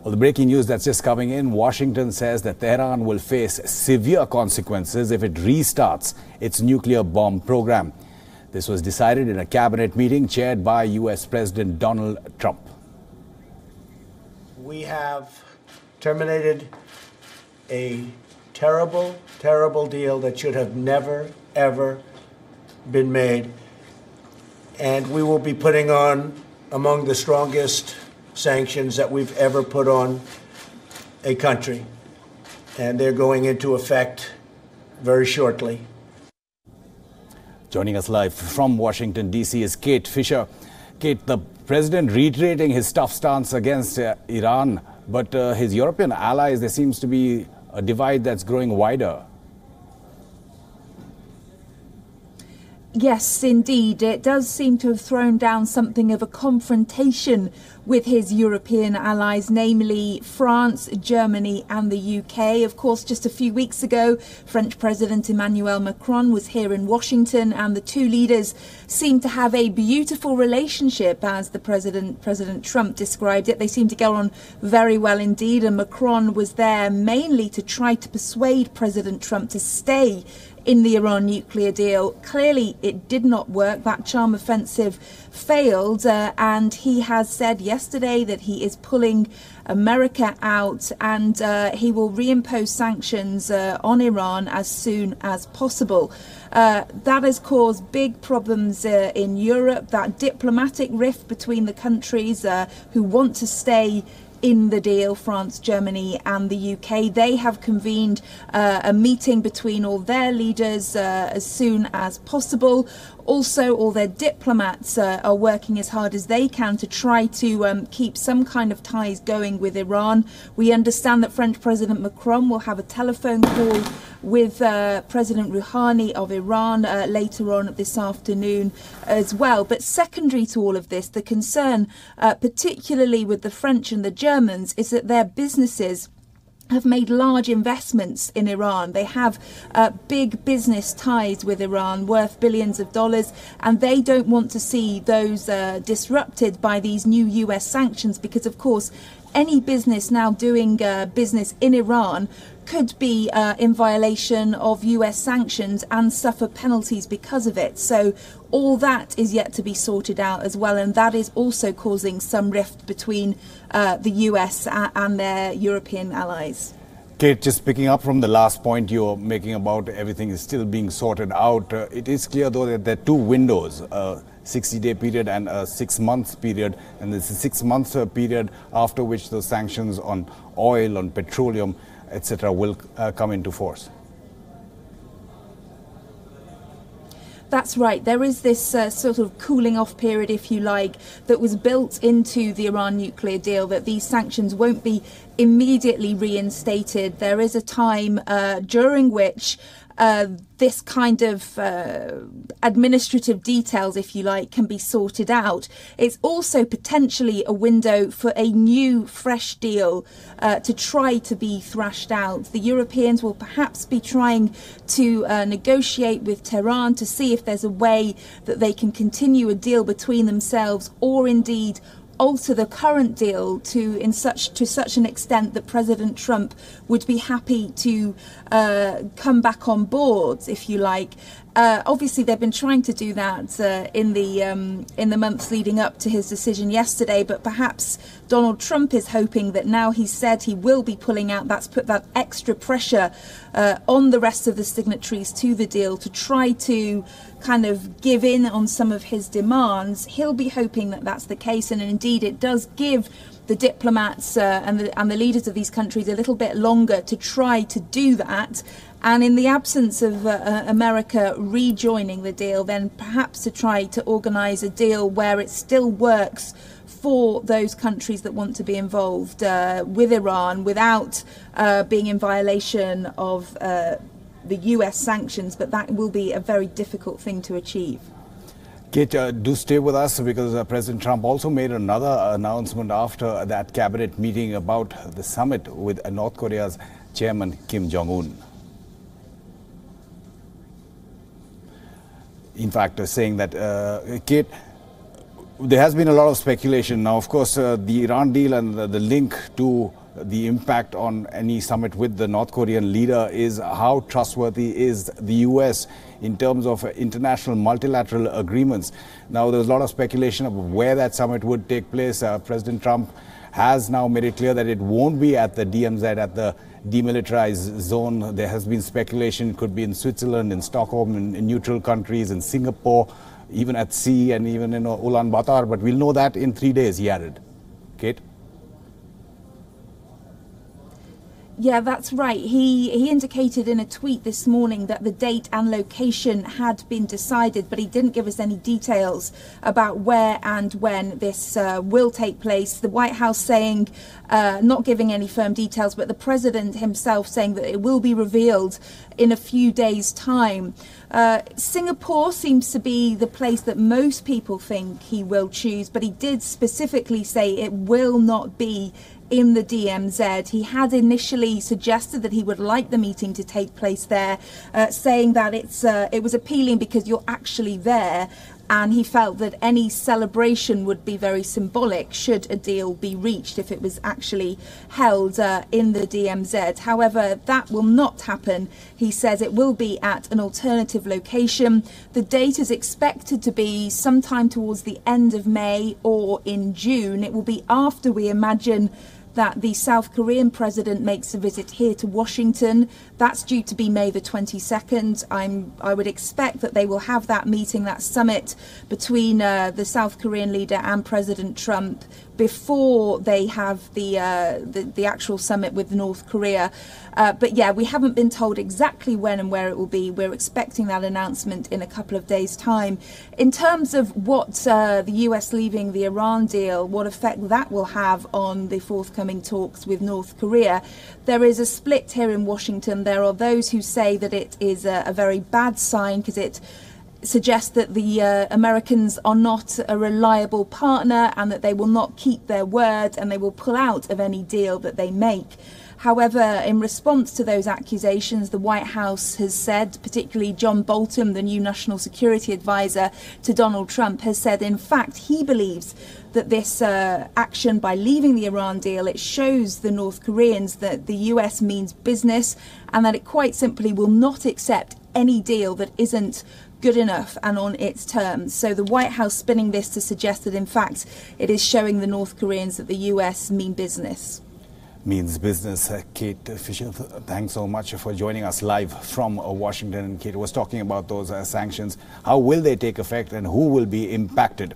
Well, the breaking news that's just coming in, Washington says that Tehran will face severe consequences if it restarts its nuclear bomb program. This was decided in a cabinet meeting chaired by U.S. President Donald Trump. We have terminated a terrible, terrible deal that should have never, ever been made. And we will be putting on among the strongest sanctions that we've ever put on a country. And they're going into effect very shortly. Joining us live from Washington, D.C. is Kate Fisher. Kate, the president reiterating his tough stance against Iran, but his European allies, there seems to be a divide that's growing wider. Yes, indeed. It does seem to have thrown down something of a confrontation with his European allies, namely France, Germany and the UK. Of course, just a few weeks ago, French President Emmanuel Macron was here in Washington, and the two leaders seemed to have a beautiful relationship, as the President Trump described it. They seemed to get on very well indeed, and Macron was there mainly to try to persuade President Trump to stay in the Iran nuclear deal. Clearly, it did not work. That charm offensive failed, and he has said yesterday that he is pulling America out, and he will reimpose sanctions on Iran as soon as possible. That has caused big problems in Europe, that diplomatic rift between the countries who want to stay in the deal, France, Germany and the UK. They have convened a meeting between all their leaders as soon as possible. Also, all their diplomats are working as hard as they can to try to keep some kind of ties going with Iran. We understand that French President Macron will have a telephone call with President Rouhani of Iran later on this afternoon as well. But secondary to all of this, the concern, particularly with the French and the Germans, is that their businesses have made large investments in Iran. They have big business ties with Iran worth billions of dollars, and they don't want to see those disrupted by these new US sanctions, because of course any business now doing business in Iran could be in violation of US sanctions and suffer penalties because of it. So all that is yet to be sorted out as well, and that is also causing some rift between the US and their European allies. Kate, just picking up from the last point you're making about everything is still being sorted out, it is clear though that there are two windows, a 60-day period and a 6-month period, and it's a 6-month period after which the sanctions on oil, on petroleum, etc. will come into force. That's right. There is this sort of cooling off period, if you like, that was built into the Iran nuclear deal, that these sanctions won't be immediately reinstated. There is a time during which this kind of administrative details, if you like, can be sorted out. It's also potentially a window for a new, fresh deal to try to be thrashed out. The Europeans will perhaps be trying to negotiate with Tehran to see if there's a way that they can continue a deal between themselves, or indeed alter the current deal to such an extent that President Trump would be happy to come back on board, if you like. Obviously, they've been trying to do that in the months leading up to his decision yesterday, but perhaps Donald Trump is hoping that now he's said he will be pulling out, that's put that extra pressure on the rest of the signatories to the deal to try to kind of give in on some of his demands. He'll be hoping that that's the case, and indeed it does give the diplomats and the leaders of these countries a little bit longer to try to do that. And in the absence of America rejoining the deal, then perhaps to try to organise a deal where it still works for those countries that want to be involved with Iran without being in violation of the US sanctions. But that will be a very difficult thing to achieve. Kate, do stay with us, because President Trump also made another announcement after that cabinet meeting about the summit with North Korea's chairman Kim Jong-un. In fact, saying that, Kate, There has been a lot of speculation. Now, of course, the Iran deal and the link to the impact on any summit with the North Korean leader is how trustworthy is the US in terms of international multilateral agreements. Now, there's a lot of speculation of where that summit would take place. President Trump has now made it clear that it won't be at the DMZ, at the demilitarized zone. There has been speculation it could be in Switzerland, in Stockholm, in neutral countries, in Singapore, even at sea, and even in Ulaanbaatar. But we'll know that in 3 days, he added. Kate? Yeah, that's right. He indicated in a tweet this morning that the date and location had been decided, but he didn't give us any details about where and when this will take place. The White House saying, not giving any firm details, but the president himself saying that it will be revealed in a few days' time. Singapore seems to be the place that most people think he will choose, but he did specifically say it will not be in the DMZ. He had initially suggested that he would like the meeting to take place there, saying that it was appealing because you're actually there, and he felt that any celebration would be very symbolic should a deal be reached if it was actually held in the DMZ. However, that will not happen. He says it will be at an alternative location. The date is expected to be sometime towards the end of May or in June. It will be after, we imagine, that the South Korean president makes a visit here to Washington. That's due to be May the 22nd. I would expect that they will have that meeting, that summit between the South Korean leader and President Trump before they have the actual summit with North Korea. But yeah, we haven't been told exactly when and where it will be. We're expecting that announcement in a couple of days' time. In terms of what the US leaving the Iran deal, what effect that will have on the forthcoming talks with North Korea, there is a split here in Washington. There are those who say that it is a very bad sign because it suggests that the Americans are not a reliable partner and that they will not keep their word and they will pull out of any deal that they make. However, in response to those accusations, the White House has said, particularly John Bolton, the new national security advisor to Donald Trump, has said, in fact, he believes that this action by leaving the Iran deal, it shows the North Koreans that the US means business and that it quite simply will not accept any deal that isn't good enough and on its terms. So the White House spinning this to suggest that, in fact, it is showing the North Koreans that the US mean business. Means business. Kate Fisher, thanks so much for joining us live from Washington. And Kate was talking about those sanctions. How will they take effect and who will be impacted?